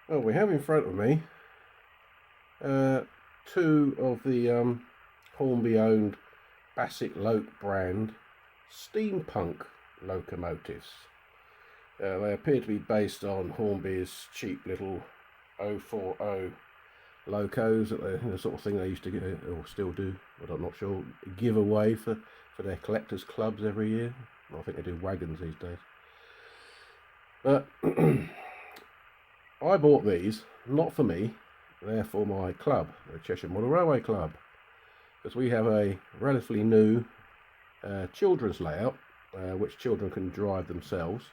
Well, we have in front of me two of the Hornby owned Bassett-Lowke brand steampunk locomotives. They appear to be based on Hornby's cheap little 040 locos, the sort of thing they used to get, or still do, but I'm not sure, give away for their collectors clubs every year. I think they do wagons these days. But I bought these, not for me, they're for my club, the Chesham Model Railway Club, because we have a relatively new children's layout, which children can drive themselves.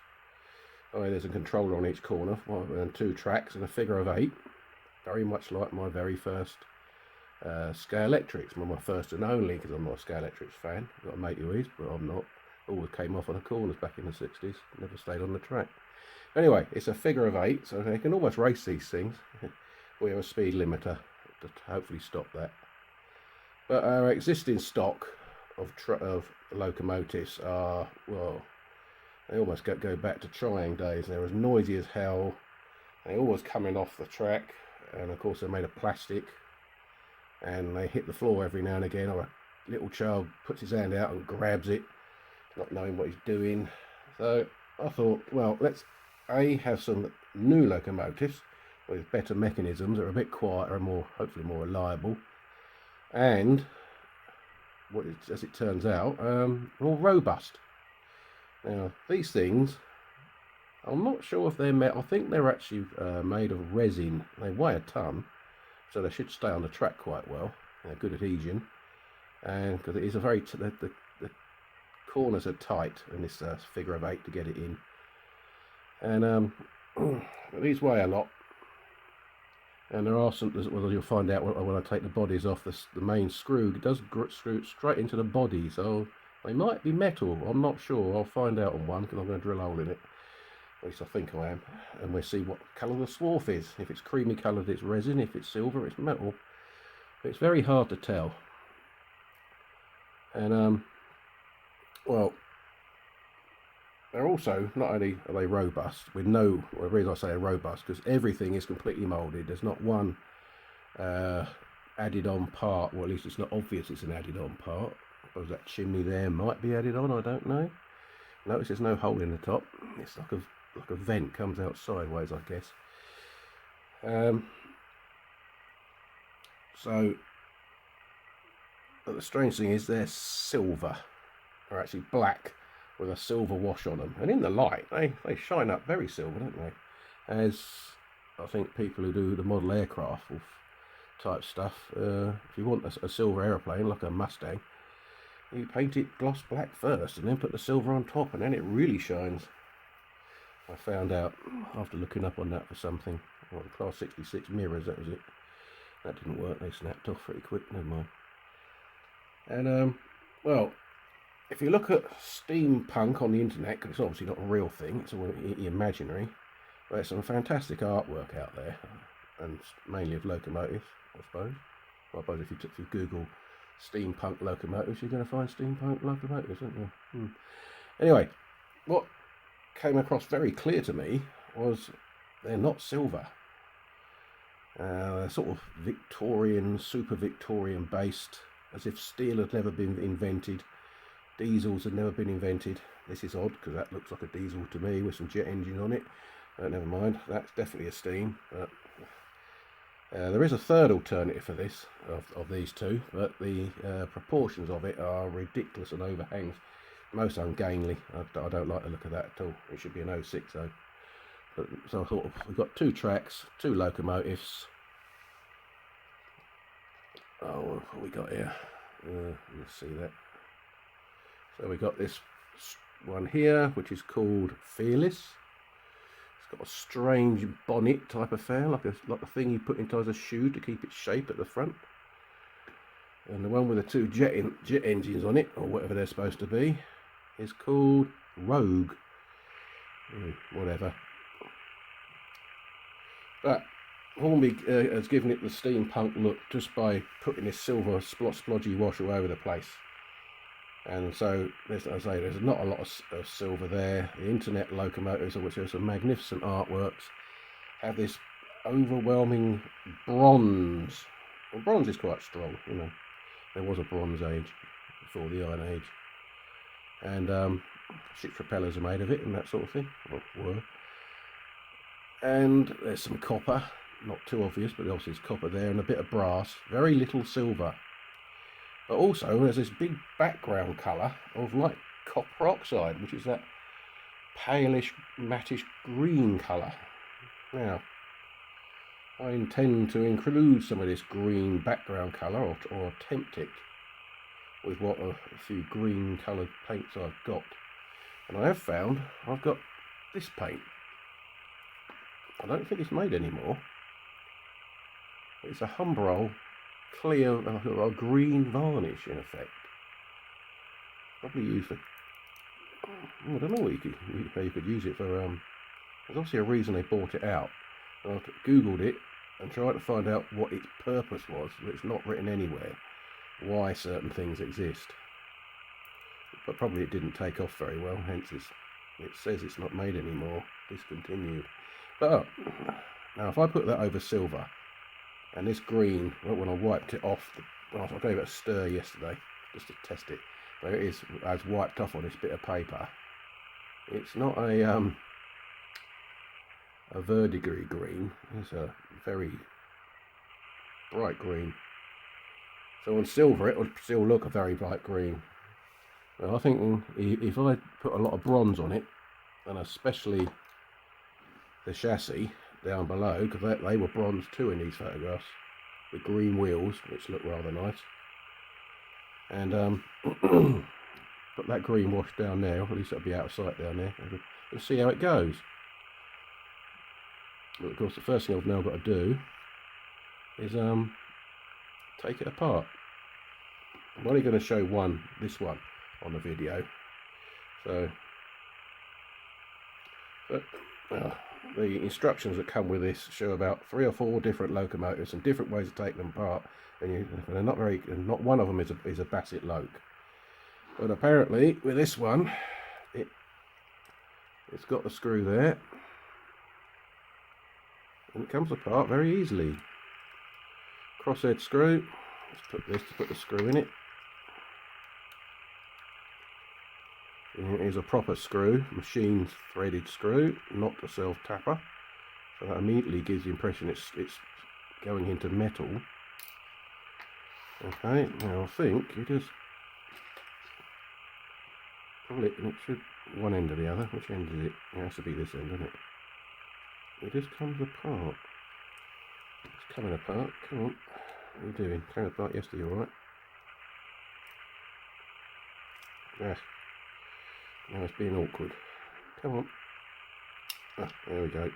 There's a controller on each corner, and 2 tracks and a figure of 8, very much like my very first Scalextrics, my first and only, because I'm not a Scalextrics fan. I've got a mate who is, but I'm not. Always came off on the corners back in the 60s, never stayed on the track. Anyway, it's a figure of 8, so they can almost race these things. We have a speed limiter to hopefully stop that. But our existing stock of locomotives are, well, they almost go back to trying days. They're as noisy as hell. They're always coming off the track, and of course they're made of plastic, and they hit the floor every now and again, or a little child puts his hand out and grabs it, not knowing what he's doing. So I thought, well, let's have some new locomotives with better mechanisms that are a bit quieter and hopefully more reliable, and as it turns out, more robust. Now these things, I'm not sure if they're I think they're actually made of resin. They weigh a ton, so they should stay on the track quite well. They're good adhesion, and because it is a very the corners are tight, and this figure of 8 to get it in. And these weigh a lot, and there are some, well, you'll find out when I take the bodies off. The main screw does screw straight into the body, so they might be metal. I'm not sure. I'll find out on one, because I'm going to drill a hole in it. At least I think I am, and we'll see what colour the swarf is. If it's creamy coloured, it's resin. If it's silver, it's metal. But it's very hard to tell. And well, they're also, not only are they robust, with no, well, the reason I say robust, because everything is completely moulded. There's not one added on part, or at least it's not obvious it's an added on part. I suppose that chimney there might be added on, I don't know. Notice there's no hole in the top. It's like a vent, comes out sideways, I guess. So, but the strange thing is they're silver. They're actually black with a silver wash on them, and in the light they shine up very silver, don't they? As I think people who do the model aircraft type stuff, if you want a silver aeroplane like a Mustang, you paint it gloss black first and then put the silver on top, and then it really shines. I found out after looking up on that for something. Well, Class 66 mirrors, that was it. That didn't work, they snapped off pretty quick, never mind. And well, if you look at steampunk on the internet, because it's obviously not a real thing, it's all imaginary, but there's some fantastic artwork out there, and mainly of locomotives, I suppose. Well, I suppose if you Google steampunk locomotives, you're going to find steampunk locomotives, aren't you? Anyway, what came across very clear to me was they're not silver. Sort of Victorian, super Victorian based, as if steel had never been invented, diesels had never been invented. This is odd because that looks like a diesel to me with some jet engine on it. Never mind, that's definitely a steam. But there is a third alternative for this, of these two, but the proportions of it are ridiculous and overhangs, most ungainly. I don't like the look of that at all. It should be an 06 though. But, so I thought we've got two tracks, two locomotives. Oh, what we got here? Let's see that. So we got this one here, which is called Fearless. It's got a strange bonnet type affair, like a thing you put inside a shoe to keep its shape at the front. And the one with the two jet engines on it, or whatever they're supposed to be, is called Rogue. Whatever. But Hornby has given it the steampunk look just by putting this silver splodgy wash all over the place. And so, as I say, there's not a lot of silver there. The internet locomotives, of which there's some magnificent artworks, have this overwhelming bronze. Well, bronze is quite strong, you know. There was a Bronze Age before the Iron Age. And ship propellers are made of it and that sort of thing, or were. And there's some copper, not too obvious, but obviously there's copper there, and a bit of brass, very little silver. But also there's this big background colour of like copper oxide, which is that palish, mattish green colour. Now, I intend to include some of this green background colour, or attempt it, with what a few green coloured paints I've got. And I have found I've got this paint. I don't think it's made anymore. It's a Humbrol clear, a green varnish in effect. Probably used for, I don't know how you could use it for. There's obviously a reason they bought it out. I googled it and tried to find out what its purpose was, but it's not written anywhere why certain things exist. But probably it didn't take off very well, hence it says it's not made anymore, discontinued. But now if I put that over silver, and this green, when I wiped it off, I gave it a stir yesterday just to test it, but it is as wiped off on this bit of paper. It's not a verdigris green, it's a very bright green. So on silver it would still look a very bright green. Well, I think if I put a lot of bronze on it, and especially the chassis down below, because they were bronze too in these photographs, with green wheels, which look rather nice, and put that green wash down there, at least it'll be out of sight down there, and see how it goes. But of course the first thing I've now got to do is take it apart. I'm only going to show this one on the video, so but the instructions that come with this show about 3 or 4 different locomotives and different ways to take them apart, and they're not one of them is a Bassett-Lowke. But apparently with this one, it's got the screw there, and it comes apart very easily. Crosshead screw. Let's put this to put the screw in it. Here's a proper screw, machine threaded screw, not a self-tapper. So that immediately gives the impression it's going into metal. Okay, now I think it just probably it should one end or the other. Which end is it? It has to be this end, doesn't it? It just comes apart. It's coming apart. Come on. What are you doing? Coming apart yesterday, alright? Yeah. Now it's being awkward. Come on. Ah, there we go.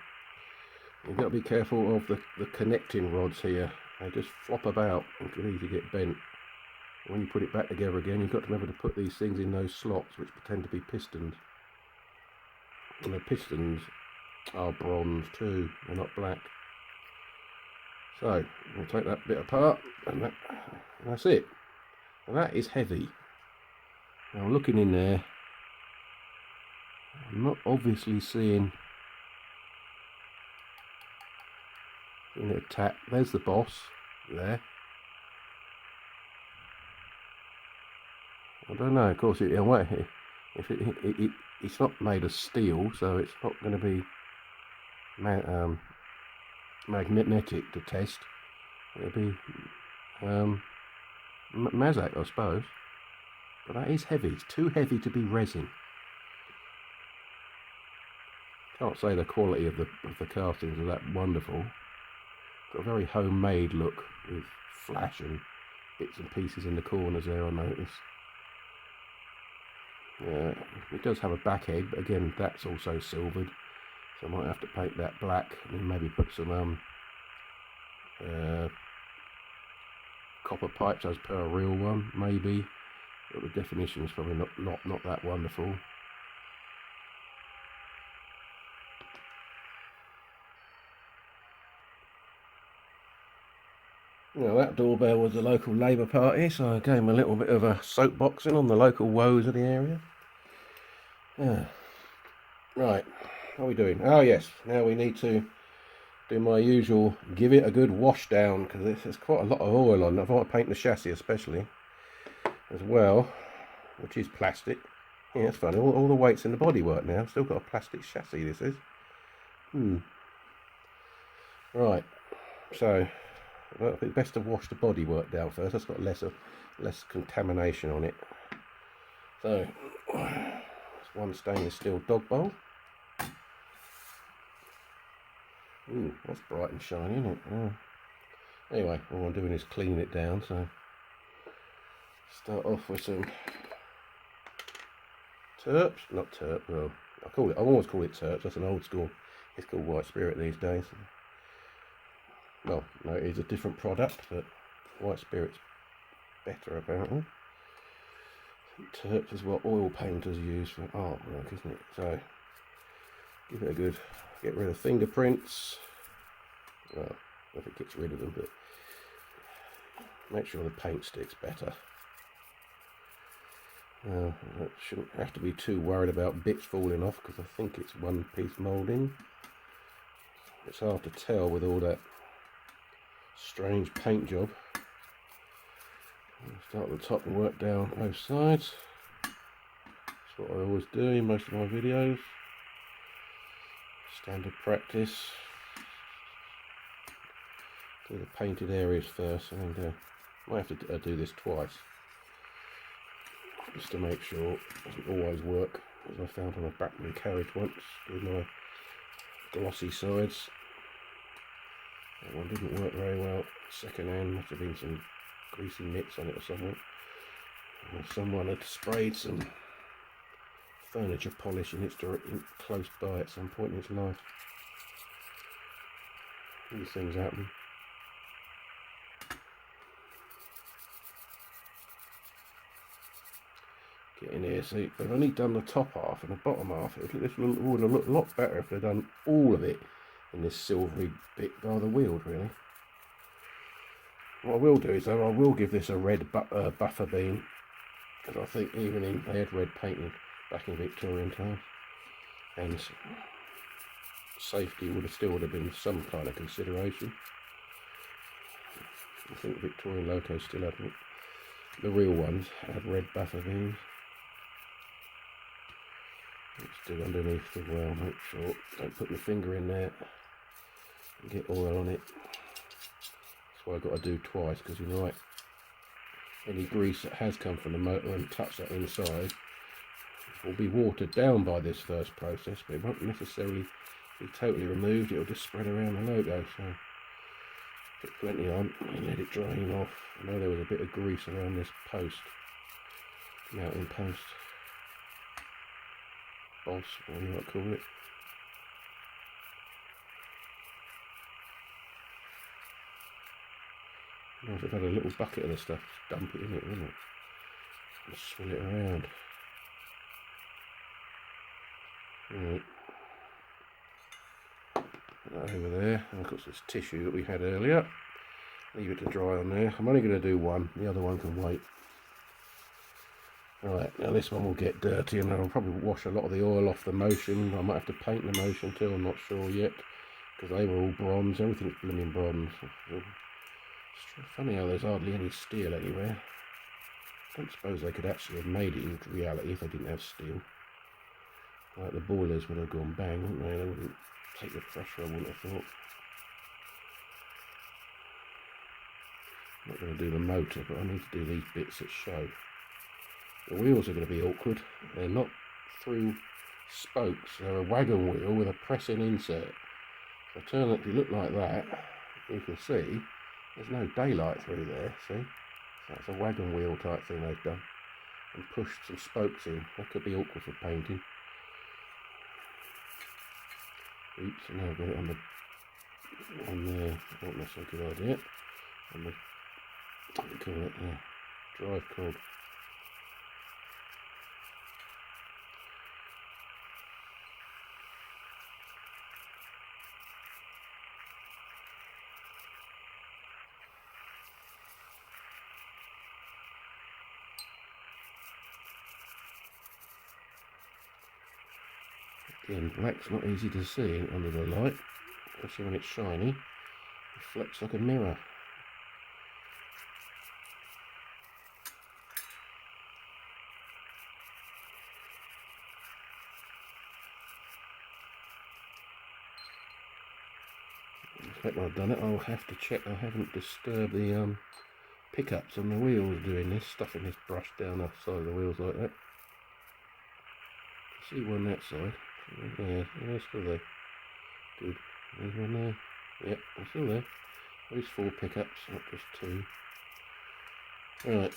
You've got to be careful of the connecting rods here. They just flop about and can easily get bent. When you put it back together again, you've got to remember to put these things in those slots, which pretend to be pistons. And the pistons are bronze too, they're not black. So, we'll take that bit apart, and that's it. And that is heavy. Now looking in there, I'm not obviously seeing Giving it a tap. There's the boss there. I don't know, of course, it's not made of steel, so it's not going to be magnetic to test. It'll be Mazak, I suppose. But that is heavy. It's too heavy to be resin. Can't say the quality of the castings are that wonderful. Got a very homemade look with flash and bits and pieces in the corners there, I notice. It does have a back head, but again, that's also silvered, so I might have to paint that black and then maybe put some copper pipes as per a real one, maybe. But the definition is probably not that wonderful. Now that doorbell was the local Labour Party, so I gave them a little bit of a soapboxing on the local woes of the area. Yeah. Right, how are we doing? Oh yes, now we need to do my usual, give it a good wash down, because there's quite a lot of oil on it. I want to paint the chassis especially, as well, which is plastic. Yeah, it's funny, all the weight's in the bodywork now. Still got a plastic chassis, this is. Right, so well, it's best to wash the bodywork down first. That's got less contamination on it. So, it's one stainless steel dog bowl. Ooh, that's bright and shiny, isn't it? Oh. Anyway, all I'm doing is cleaning it down. So, start off with some terps, not terp. Well, I always call it terps. That's an old school. It's called white spirit these days. Well, no, it is a different product, but white spirit's better apparently. Terps is what oil painters use for artwork, isn't it? So, give it a good, get rid of fingerprints. Well, if it gets rid of them, but make sure the paint sticks better. I shouldn't have to be too worried about bits falling off, because I think it's one piece moulding. It's hard to tell with all that strange paint job. I'll start at the top and work down both sides. That's what I always do in most of my videos. Standard practice. Do the painted areas first, and I might have to do this twice, just to make sure. It doesn't always work, as I found on a backman carriage once with my glossy sides. That one didn't work very well. Second hand, must have been some greasy nits on it or something. Or someone had sprayed some furniture polish in its close by at some point in its life. These things happen. Get in here, see, they've only done the top half and the bottom half. This would have looked a lot better if they'd done all of it in this silvery bit by the wheel, really. What I will do is, though, I will give this a red buffer beam, because I think even they had red painting back in Victorian times, and safety would have been some kind of consideration. I think Victorian locos still had, the real ones had red buffer beams. Let's do underneath the well, make sure, don't put my finger in there and get oil on it. That's why I've got to do twice, because you're right, any grease that has come from the motor and touched that inside will be watered down by this first process, but it won't necessarily be totally removed. It'll just spread around the logo. So put plenty on and let it drain off. I know there was a bit of grease around this post, mounting post, boss, whatever you might call it. Nice if I had a little bucket of this stuff, just dump it in it, wouldn't it? And swirl it around. Right. Put that over there. And of course this tissue that we had earlier. Leave it to dry on there. I'm only going to do one, the other one can wait. Right, now this one will get dirty and I'll probably wash a lot of the oil off the motion. I might have to paint the motion too, I'm not sure yet, because they were all bronze. Everything's blooming bronze. It's funny how there's hardly any steel anywhere. I don't suppose they could actually have made it in reality if they didn't have steel. Like the boilers would have gone bang, wouldn't they? They wouldn't take the pressure, I wouldn't have thought. I'm not going to do the motor, but I need to do these bits that show. The wheels are going to be awkward. They're not through spokes. They're a wagon wheel with a pressing insert. If I turn it to look like that, you can see there's no daylight through there, see? So that's a wagon wheel type thing they've done. And pushed some spokes in. That could be awkward for painting. Oops, and now I've got it on there. I don't know if that's a good idea. On the, what do you call it? Drive cord. Again, black's not easy to see under the light, especially when it's shiny. It reflects like a mirror. In fact, when I've done it, I'll have to check I haven't disturbed the pickups on the wheels doing this, stuffing this brush down the side of the wheels like that. See one that side. Yeah, it's still there. Good. There's one there. Yep, it's still there. There's 4 pickups, not just 2. Right.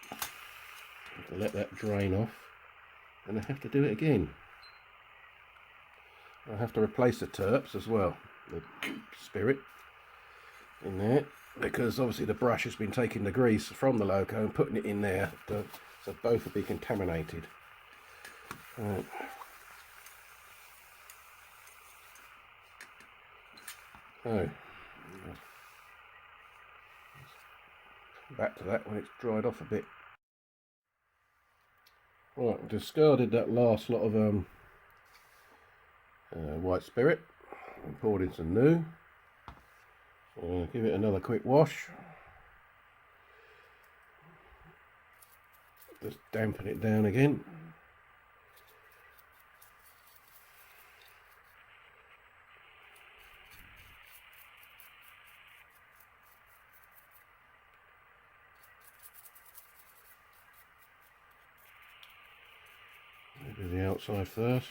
Have to let that drain off. And I have to do it again. I have to replace the terps as well. The spirit in there. Because obviously the brush has been taking the grease from the loco and putting it in there. So both will be contaminated. Right. So, back to that when it's dried off a bit. Right, discarded that last lot of white spirit and poured in some new. So give it another quick wash. Just dampen it down again. Do the outside first.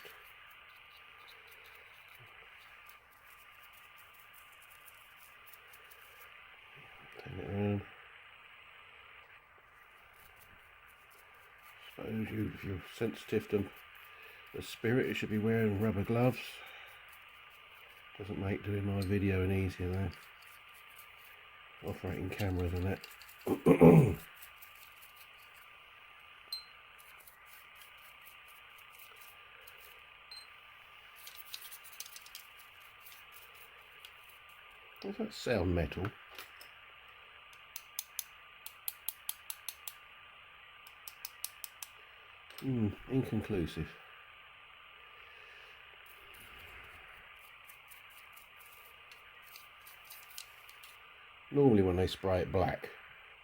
Turn it around. Suppose if you're sensitive to the spirit, you should be wearing rubber gloves. Doesn't make doing my video any easier though. Operating cameras and that. Does that sound metal? Inconclusive. Normally when they spray it black,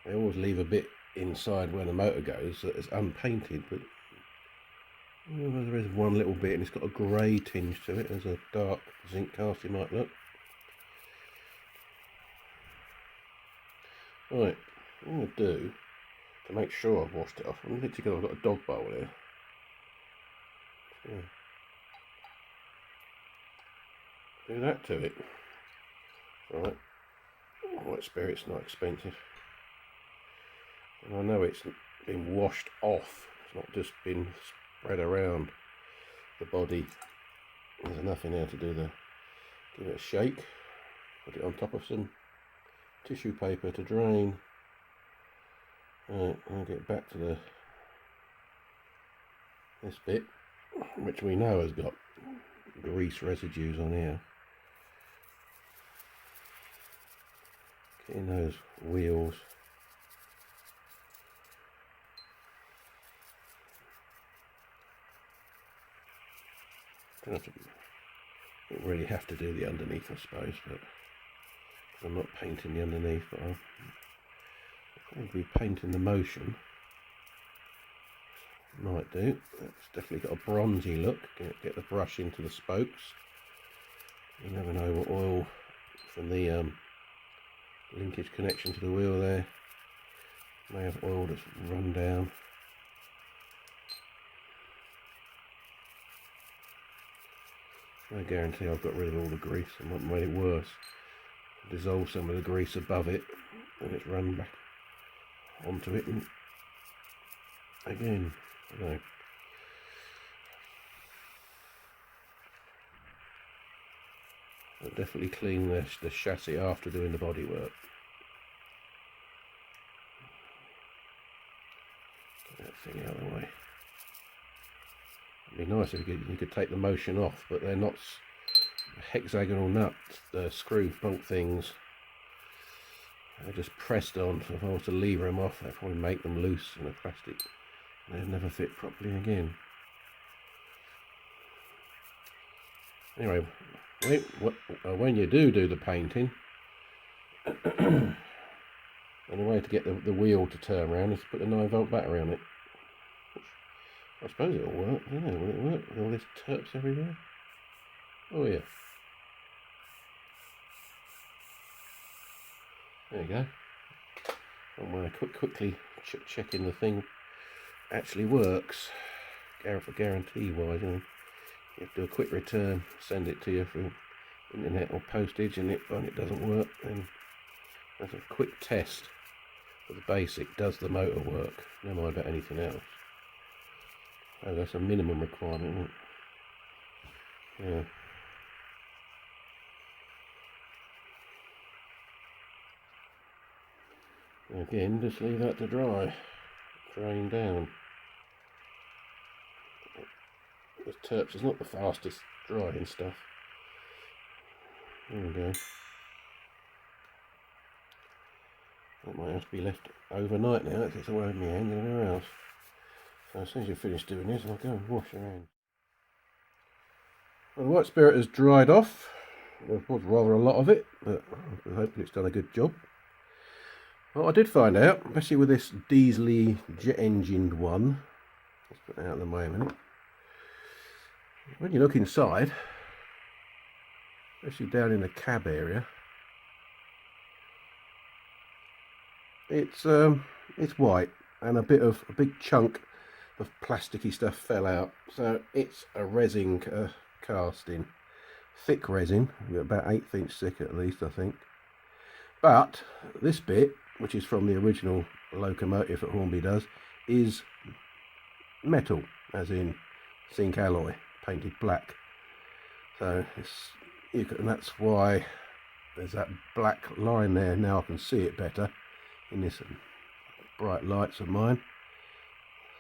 they always leave a bit inside where the motor goes that is unpainted, but there is one little bit and it's got a grey tinge to it, as a dark zinc casting might look. Right, what I'm going to do to make sure I've washed it off, I'm literally got a dog bowl here. Yeah. Do that to it. Right, white spirit's not expensive. And I know it's been washed off, it's not just been spread around the body. There's enough in there to do the, give it a shake, put it on top of some tissue paper to drain. Right, I'll get back to this bit, which we know has got grease residues on here. Getting those wheels. Don't have to Don't really have to do the underneath, I suppose, but I'm not painting the underneath, but I'll probably be painting the motion. Might do. It's definitely got a bronzy look. Get the brush into the spokes. You never know what oil from the linkage connection to the wheel there may have oil that's run down. I guarantee I've got rid of all the grease and not made it worse. Dissolve some of the grease above it and it's run back onto it, and again, I don't know. I'll definitely clean the chassis after doing the bodywork. Get that thing out of the way. It'd be nice if you could take the motion off, but they're not hexagonal nuts, the screw bolt things. They're just pressed on, so if I was to lever them off, they'd probably make them loose in the plastic. They'd never fit properly again. Anyway, when you do the painting, the way to get the wheel to turn around is to put the 9-volt battery on it. I suppose it'll work, you know, will it work with all this terps everywhere? Oh yeah. There you go. I'm going to quickly checking the thing actually works. For guarantee wise, you know, you have to do a quick return, send it to you through internet or postage, and it doesn't work, then that's a quick test of the basic. Does the motor work? No mind about anything else. Oh, that's a minimum requirement, isn't it? Yeah. Again, just leave that to dry. Drain down. The terps is not the fastest drying stuff. There we go. That might have to be left overnight now. It gets away with my hand and everywhere else. So as soon as you finish doing this, I'll go and wash your hands. Well, the white spirit has dried off. There was rather a lot of it, but hopefully it's done a good job. What I did find out, especially with this diesely jet-engined one, let's put that out of the way a minute. When you look inside, especially down in the cab area, it's white, and a big chunk of plasticky stuff fell out. So it's a resin casting, thick resin, about 1/8 inch thick at least, I think. But this bit, which is from the original locomotive that Hornby does, is metal, as in zinc alloy, painted black. So and that's why there's that black line there. Now I can see it better in this bright lights of mine.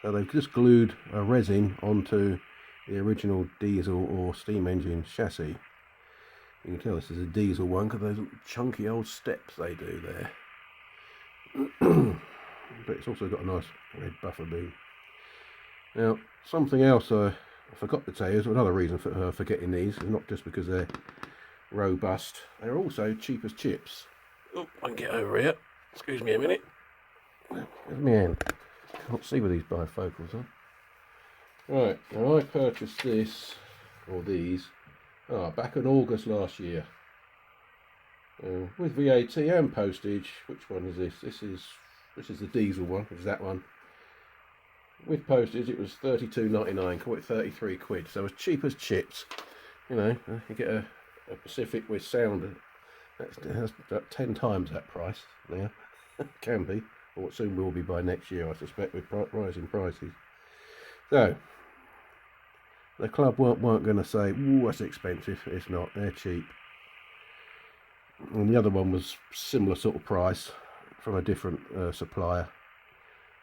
So they've just glued a resin onto the original diesel or steam engine chassis. You can tell this is a diesel one because those chunky old steps they do there. But it's also got a nice red buffer beam. Now, something else I forgot to tell you is another reason for getting these, is not just because they're robust, they're also cheap as chips. Oh, I can get over here. Excuse me a minute. There's my hand. Can't see with these bifocals on. Right, now I purchased this, or these, back in August last year. With VAT and postage. Which one is this? This is the diesel one, which is that one. With postage it was £32.99, call it 33 quid, so as cheap as chips. You know, you get a Pacific with sound, that's about 10 times that price now. Can be, or it soon will be by next year, I suspect, with rising prices. So the club weren't going to say, "Ooh, that's expensive." It's not, they're cheap. And the other one was similar sort of price from a different supplier,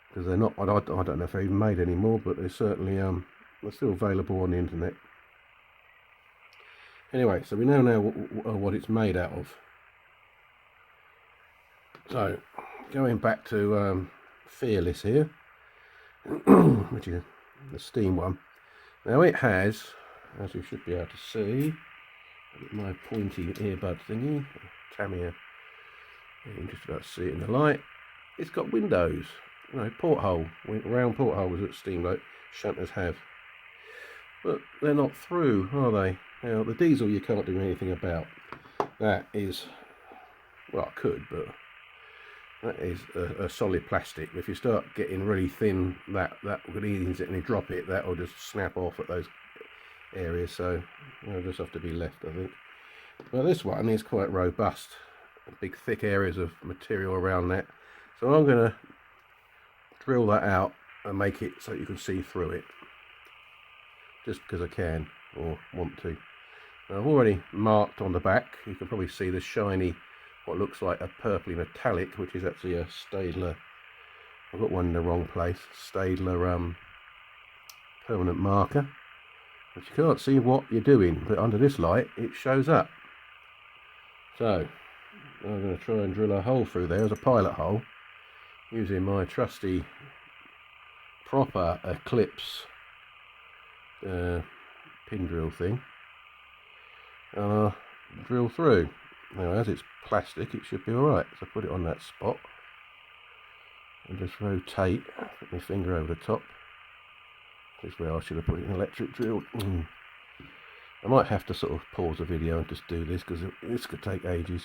because they're not, I don't know if they're even made anymore, but they're certainly they're still available on the internet. Anyway, so we now know what it's made out of. So going back to Fearless here, which is the steam one. Now it has, as you should be able to see, Get my pointy earbud thingy. Tamiya. You can just about see it in the light. It's got windows. You know, porthole. Round portholes that Steamboat shunters have. But they're not through, are they? Now, the diesel you can't do anything about. That is, well, I could, but that is a solid plastic. If you start getting really thin, that will ease it, and you drop it, that will just snap off at those areas. So it'll just have to be left, I think. Well, this one is quite robust. Big thick areas of material around that. So I'm going to drill that out and make it so you can see through it. Just because I can or want to. Now, I've already marked on the back. You can probably see the shiny, what looks like a purpley metallic, which is actually a Staedtler. I've got one in the wrong place. Staedtler permanent marker. But you can't see what you're doing, but under this light it shows up. So I'm going to try and drill a hole through there as a pilot hole using my trusty proper Eclipse pin drill thing, and I'll drill through. Now, as it's plastic, it should be alright. So put it on that spot and just rotate, put my finger over the top. This is where I should have put an electric drill. I might have to sort of pause the video and just do this, because this could take ages.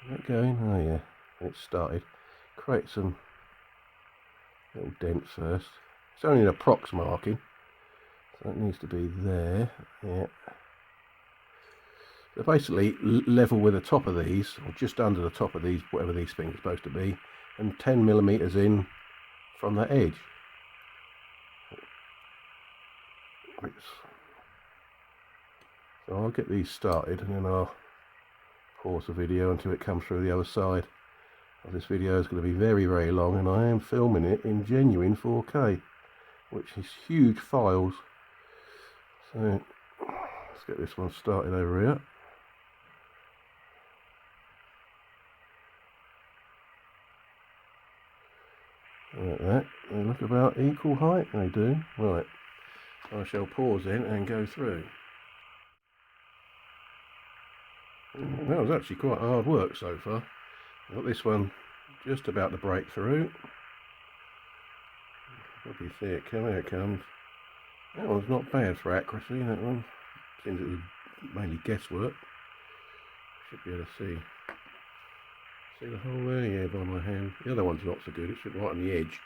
Is that going? Oh yeah, it started. Create some little dents first. It's only an approx marking, so it needs to be there. Yeah. So basically level with the top of these, or just under the top of these, whatever these things are supposed to be, and 10mm in from that edge. So I'll get these started, and then I'll pause the video until it comes through the other side. This video is going to be very, very long, and I am filming it in genuine 4K, which is huge files. So let's get this one started over here. Like that. They look about equal height, they do. Right, I shall pause in and go through. That was actually quite hard work so far. Got this one just about to break through. Probably see it come, here it comes. That one's not bad for accuracy, that one. Seems it was mainly guesswork. Should be able to see the hole there, yeah, by my hand. The other one's not so good, it's right on the edge.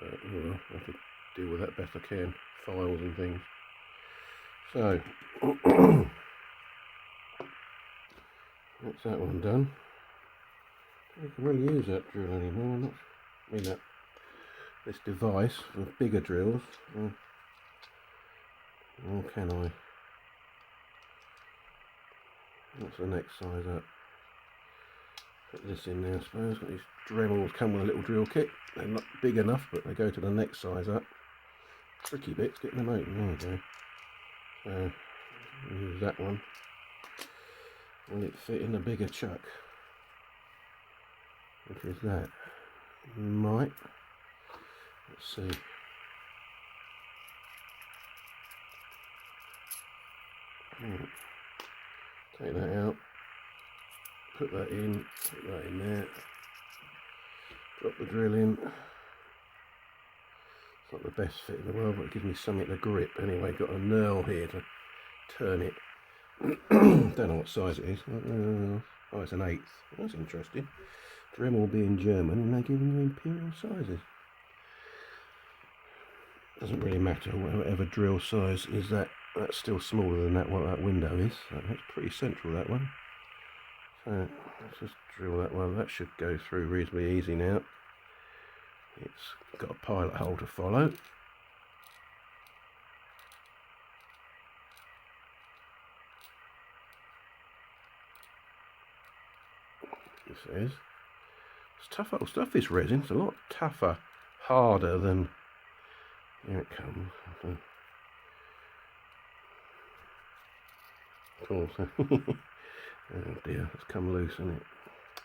But oh well, I have to deal with that best I can. Files and things. So that's that one done. I can really use that drill anymore. Not, I mean, this device for bigger drills. Or can I? What's the next size up? Put this in there, I suppose. Got these Dremels come with a little drill kit. They're not big enough, but they go to the next size up. Tricky bits getting them open. There we go. So use that one. Will it fit in a bigger chuck? Which is that? Might. Let's see. Take that out. Put that in there. Drop the drill in. It's not the best fit in the world, but it gives me something to grip. Anyway, got a knurl here to turn it. Don't know what size it is. Oh, it's an 1/8. That's interesting. Dremel being German, and they're giving you imperial sizes. Doesn't really matter, whatever drill size is that. That's still smaller than that what that window is. So that's pretty central, that one. So let's just drill that one. That should go through reasonably easy now. It's got a pilot hole to follow. This is. It's tough old stuff, this resin. It's a lot tougher, harder than. Here it comes. Of course. Oh dear, it's come loose, isn't it?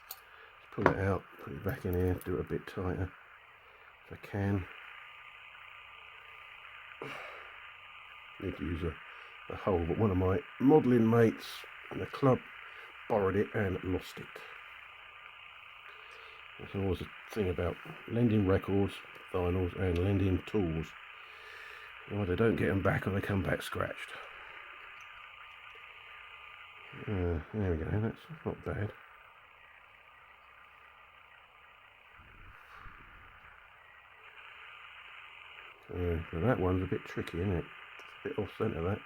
Let's pull it out, put it back in here, do it a bit tighter if I can. Need to use the hole, but one of my modelling mates in the club borrowed it and lost it. There's always a thing about lending records, vinyls, and lending tools. Either don't get them back or they come back scratched. There we go, that's not bad. So that one's a bit tricky, isn't it? It's a bit off centre, that.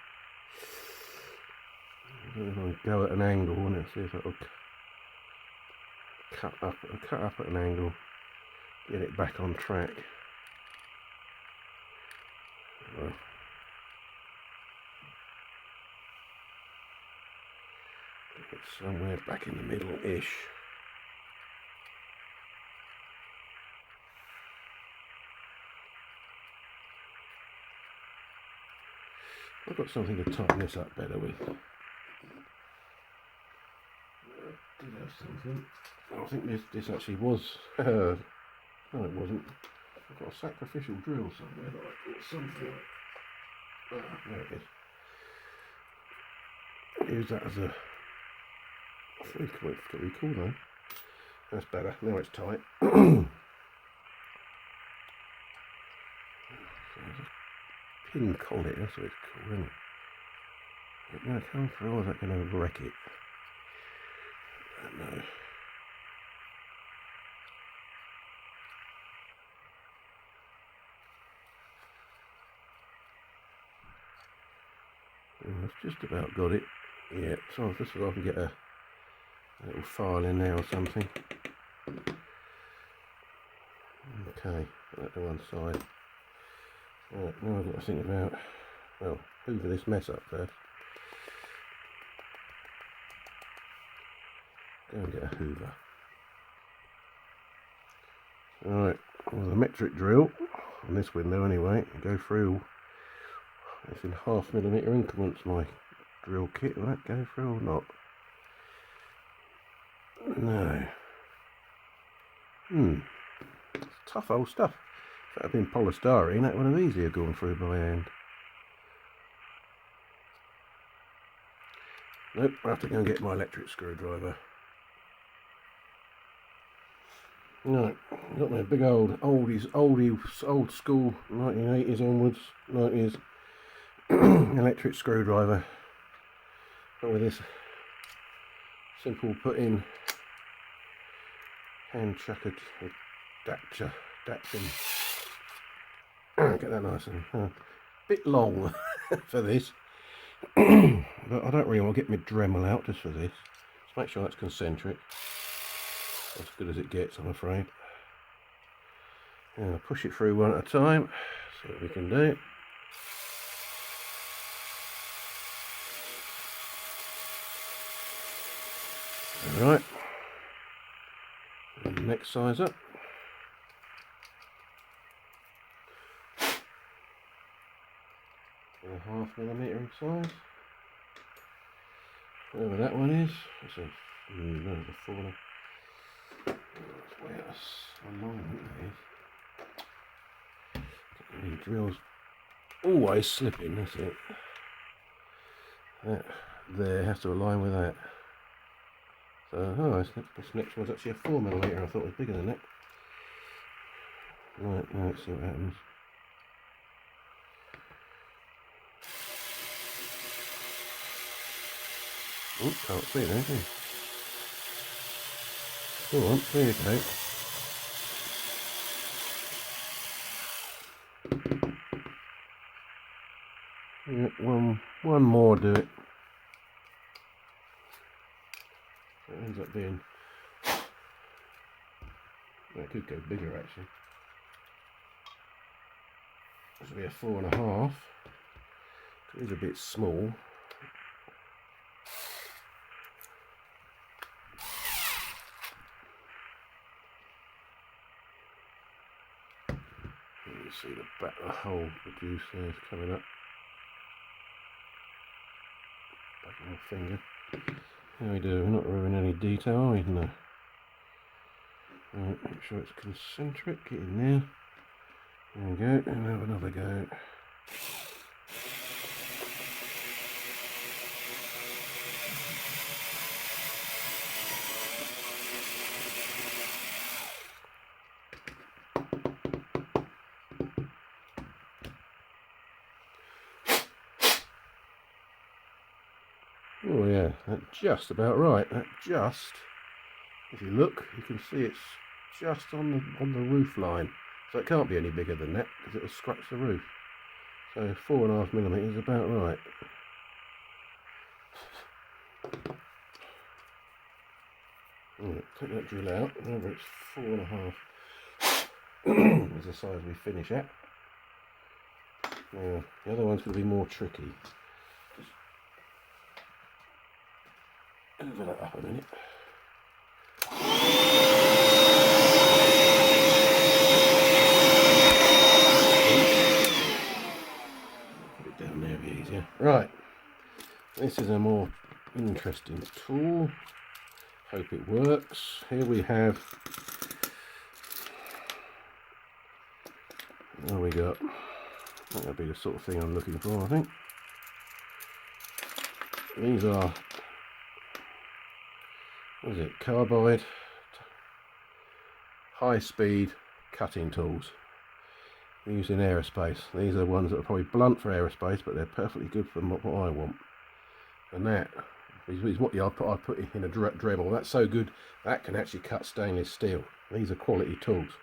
I'll go at an angle and see if it'll cut up at an angle, get it back on track. Well, it's somewhere back in the middle-ish. I've got something to tighten this up better with. I did have something. I think this actually was. No, it wasn't. I've got a sacrificial drill somewhere that I bought something. There it is. Use that as a frequent to recall though. That's better. Now it's tight. Pin collet, that's what it's called, isn't it? Is it going to come through or is that going to wreck it? I don't know. I've just about got it. Yeah, so just so I can get a little file in there or something. Okay, put that to one side. Right, now I've got to think about, well, hoover this mess up first. Go and get a hoover. Alright, well, the metric drill, on this window anyway, go through, it's in 0.5mm increments, my drill kit. Will that go through or not? No. It's tough old stuff. If that had been polystyrene, that would have easier gone through by hand. Nope, I have to go and get my electric screwdriver. Right, I've got my big old school 1980s onwards, 90s electric screwdriver. But with this simple put in hand chuckered adaptation. Get that nice and bit long for this. But I don't really want to get my Dremel out just for this. Just make sure that's concentric. As good as it gets, I'm afraid. And I'll push it through one at a time. See what we can do. Alright. Next size up. A 0.5mm in size. Whatever that one is. It's a, no, a 4. That's alignment there. The drill's always slipping, that's it. That there has to align with that. So, this next one's actually a 4mm. I thought it was bigger than that. Right, now let's see what happens. Oh, can't see there, can you? Go on, there you go. Yeah, one more do it. It ends up being, well, it could go bigger actually. This will be a 4.5. It is a bit small. You see the back of the hole produced there is coming up. Back of my finger. How we do? We're not ruining any detail, are we? No. Right, make sure it's concentric. Get in there. There we go. And have another go. Oh yeah, that's just about right. That just, if you look, you can see it's just on the roof line. So it can't be any bigger than that because it'll scratch the roof. So 4.5mm is about right. Right, take that drill out. Remember, it's 4.5 is the size we finish at. Now, the other one's going to be more tricky. Just over that up a minute. Put it down there a bit easier. Right, this is a more interesting tool. Hope it works. Here we have, what we got? That'll be the sort of thing I'm looking for, I think. These are, what is it, carbide high-speed cutting tools used in aerospace. These are ones that are probably blunt for aerospace, but they're perfectly good for what I want. And that is what I put in a Dremel. That's so good that can actually cut stainless steel. These are quality tools,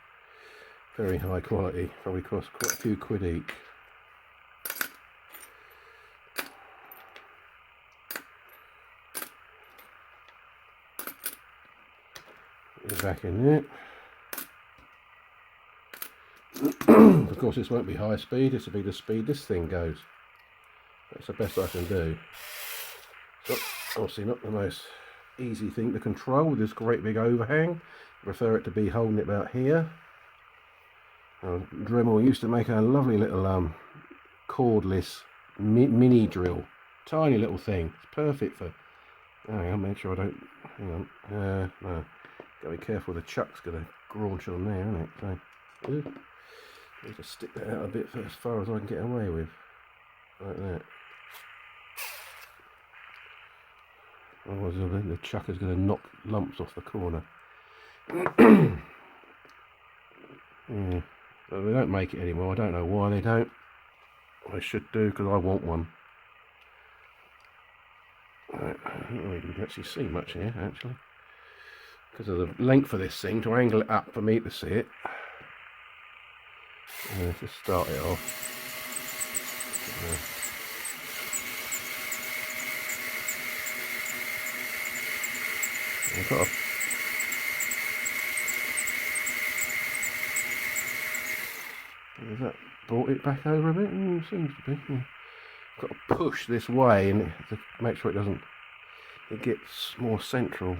very high quality, probably cost quite a few quid each. Put it back in there. Of course, this won't be high speed. This will be the speed this thing goes. That's the best I can do. So, obviously not the most easy thing to control with this great big overhang. I prefer it to be holding it about here. Dremel used to make a lovely little cordless mini drill. Tiny little thing. It's perfect for... hang on, make sure I don't... hang on. No. Gotta be careful, the chuck's gonna graunch on there, isn't it? So, need to stick that out a bit for as far as I can get away with. Like that. Otherwise the chucker's going to knock lumps off the corner. Yeah. But they don't make it anymore. I don't know why they don't. They should do, because I want one. Right. I don't know if you can actually see much here, actually. Because of the length of this thing, to angle it up for me to see it. Just start it off. I've got to... has that brought it back over a bit? Seems to be. Yeah. Got to push this way and to make sure it doesn't... it gets more central.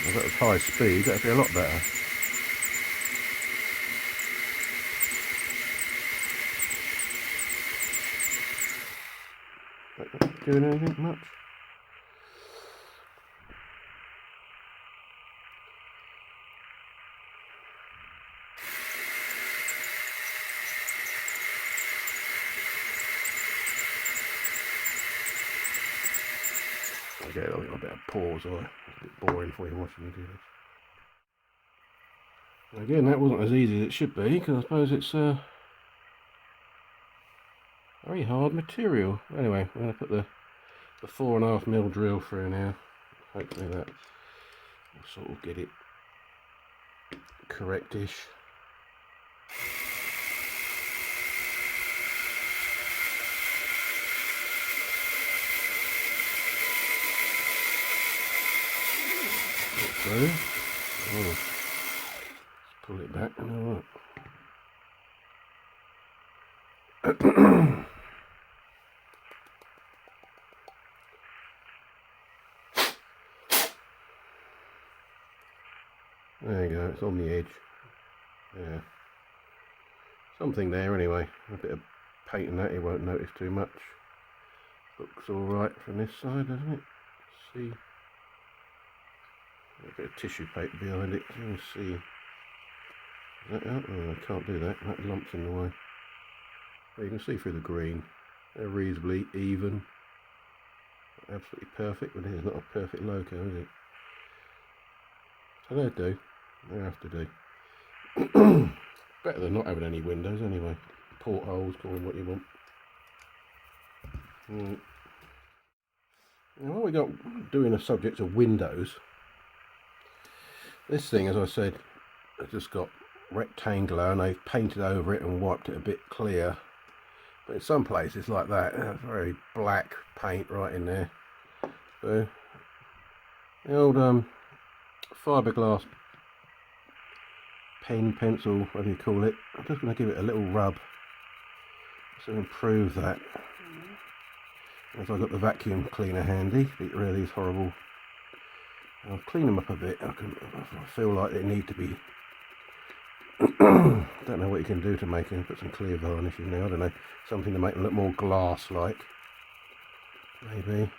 If that was high speed, that'd be a lot better. Not doing anything much. Okay, I'll get a bit of pause, or it's a bit boring for you watching me do this. Again, that wasn't as easy as it should be, because I suppose it's very hard material. Anyway, I'm going to put the 4.5mm drill through now. Hopefully that will sort of get it correctish. Through. Oh. Let's pull it back and all right. There you go, it's on the edge. Yeah. Something there anyway. A bit of paint and that, you won't notice too much. Looks alright from this side, doesn't it? See. A bit of tissue paper behind it. You can see. Is that out? Oh, I can't do that. That lump's in the way. But you can see through the green. They're reasonably even. Absolutely perfect, but it's not a perfect loco, is it? So they'll do. They have to do. Better than not having any windows anyway. portholes, call them what you want. Now what we got doing a subject of windows, this thing, as I said, has just got rectangular and they've painted over it and wiped it a bit clear, but in some places like that, very black paint right in there. So the old fiberglass pen, pencil, whatever you call it, I'm just going to give it a little rub to improve that. As I've got the vacuum cleaner handy, get rid of these horrible. I'll clean them up a bit. I feel like they need to be. Don't know what you can do to make them. Put some clear varnish in there. I don't know, something to make them look more glass-like. Maybe.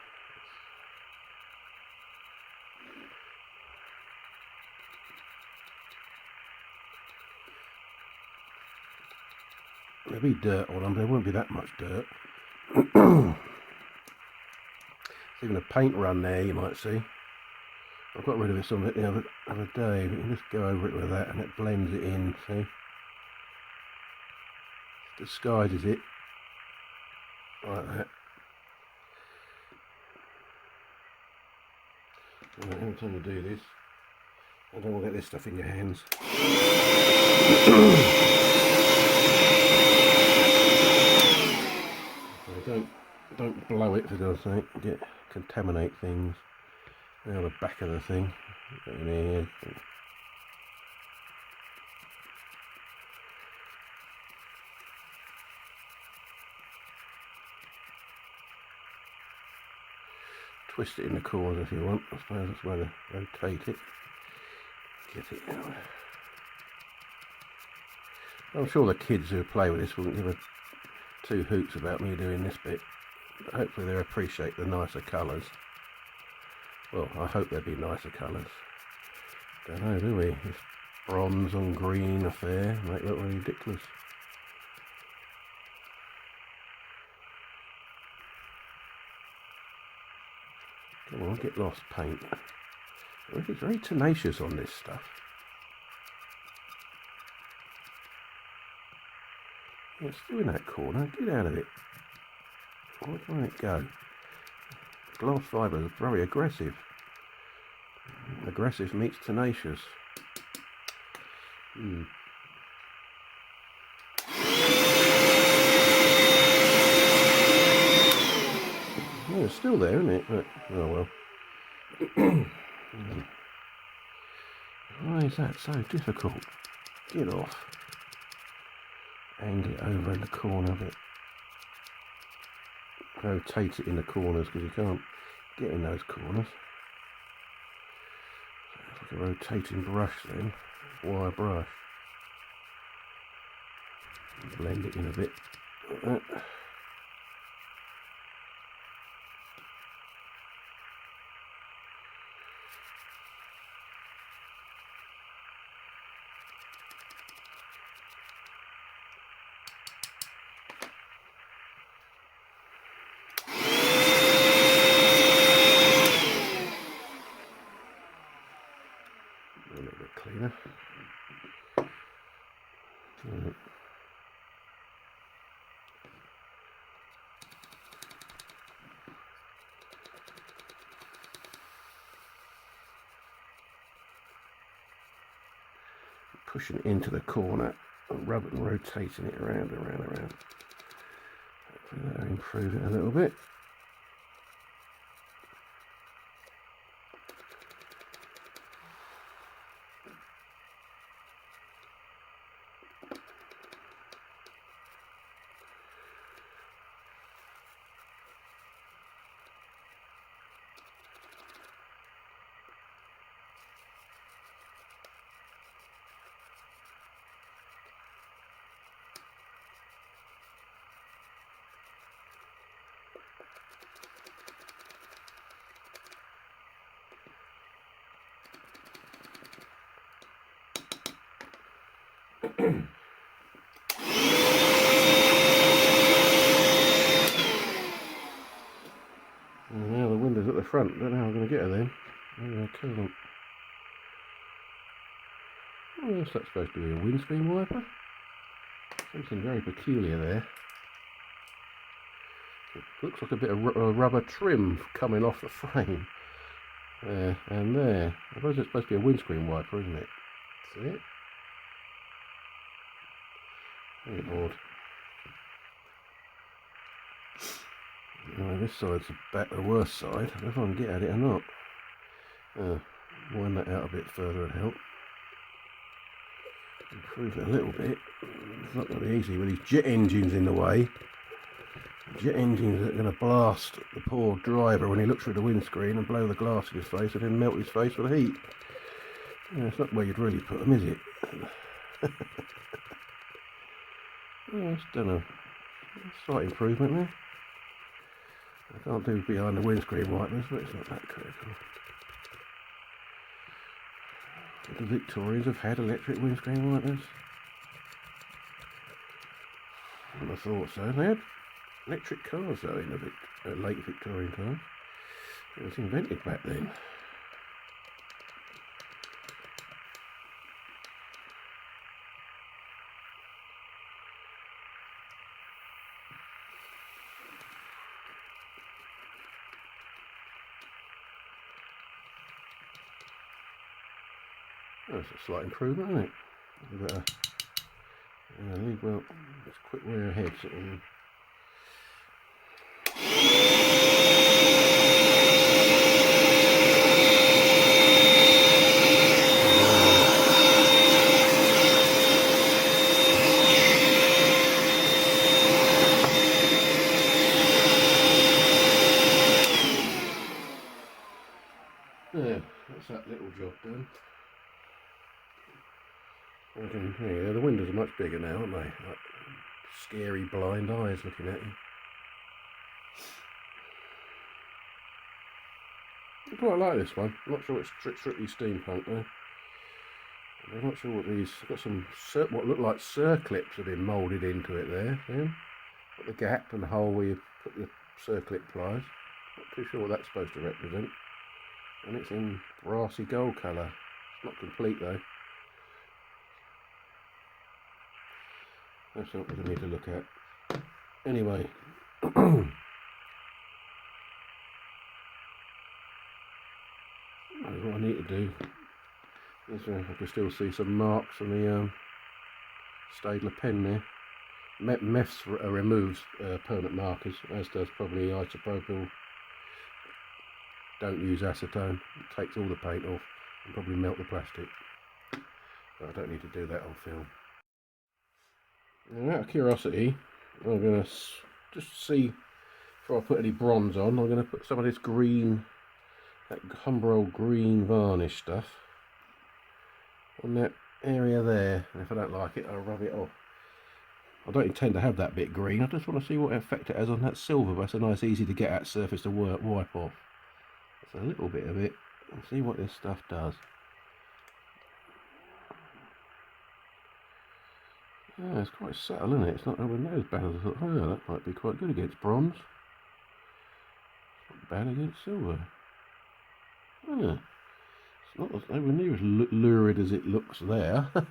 There'll be dirt on them, but there won't be that much dirt. Even a paint run there, you might see. I got rid of it some of it the other day, but you can just go over it with that and it blends it in, see? Disguises it like that. Right, every time you do this, I don't want to get this stuff in your hands. So don't blow it, for God's sake. Contaminate things. Now the back of the thing. In here. Twist it in the corners if you want. I suppose that's where to rotate it. Get it out. I'm sure the kids who play with this wouldn't give a two hoots about me doing this bit. But hopefully they'll appreciate the nicer colours. Well, I hope there'll be nicer colours. Don't know, do we? This bronze and green affair make it look really ridiculous. Come on, get lost, paint. It's very tenacious on this stuff. Yeah, it's still in that corner. Get out of it. Where can it go? Glass fibre is very aggressive. Aggressive meets tenacious. Yeah, it's still there, isn't it? But, oh well. Why is that so difficult? Get off. Angle it over in the corner of it. Rotate it in the corners because you can't get in those corners. So it's like a rotating brush then, wire brush. Blend it in a bit like that. A little bit cleaner. Pushing it into the corner and rubbing and rotating it around. Hopefully that'll improve it a little bit. And now the windows at the front, I don't know how I'm going to get her then. I'm going to kill them. Oh, yes, that's supposed to be a windscreen wiper. Something very peculiar there. It looks like a bit of rubber trim coming off the frame. There and there. I suppose it's supposed to be a windscreen wiper, isn't it? See it? Very odd. Anyway, this side's the worst side. I don't know if I can get at it or not. Wind that out a bit further would help. Improve it a little bit. It's not going to be easy with these jet engines in the way. Jet engines are going to blast the poor driver when he looks through the windscreen and blow the glass in his face and then melt his face with the heat. It's not where you'd really put them, is it? It's done a slight improvement there. I can't do behind the windscreen wipers, but it's not that critical. The Victorians have had electric windscreen wipers. I wouldn't have thought so. They had electric cars though in the late Victorian times. It was invented back then. That's a slight improvement, isn't it? Better, well, let's quick rear ahead sort of. Yeah, that's that little job done. Yeah, the windows are much bigger now, aren't they? Like scary blind eyes looking at you. I quite like this one. I'm not sure it's strictly steampunk though. I'm not sure what these. I've got some what look like circlips have been moulded into it there. Yeah? Got the gap and the hole where you put your circlip pliers. Not too sure what that's supposed to represent. And it's in brassy gold colour. It's not complete though. That's something we need to look at. Anyway, what I need to do is I can still see some marks on the Staedtler pen there. MEFS removes permanent markers, as does probably isopropyl. Don't use acetone. It takes all the paint off and probably melt the plastic. But I don't need to do that on film. And out of curiosity, I'm going to just see before I put any bronze on. I'm going to put some of this green, that Humbrol green varnish stuff on that area there, and if I don't like it I'll rub it off. I don't intend to have that bit green, I just want to see what effect it has on that silver. That's a nice easy to get at surface to wipe off. It's a little bit of it and see what this stuff does. Yeah, it's quite subtle, isn't it? It's not nowhere near as bad as I thought. Oh, that might be quite good against bronze. It's not bad against silver. Yeah. It's not nowhere near as lurid as it looks there. It's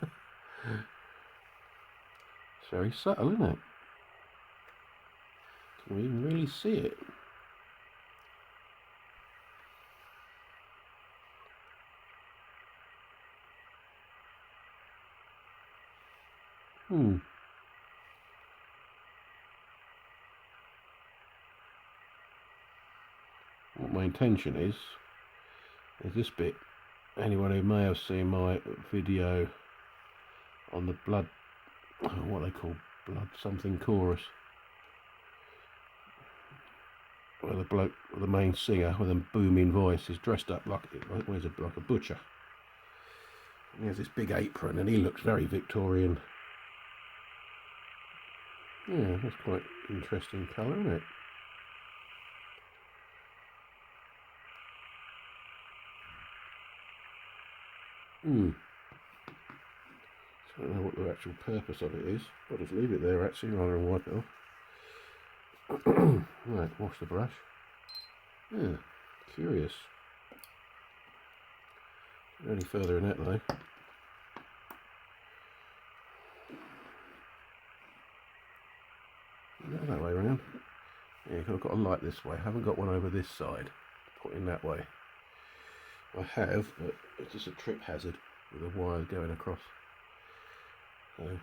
very subtle, isn't it? Can we even really see it? What my intention is this bit. Anyone who may have seen my video on the blood, what they call blood something chorus, where the bloke, the main singer with a booming voice, is dressed up like a butcher. And he has this big apron and he looks very Victorian. Yeah, that's quite interesting colour, isn't it? I don't know what the actual purpose of it is. I'll just leave it there actually rather than wipe it off. Right, wash the brush. Yeah, curious. Any further in that though. Not that way around. Yeah, I've got a light this way. I haven't got one over this side, pointing that way. I have, but it's just a trip hazard with the wire going across. So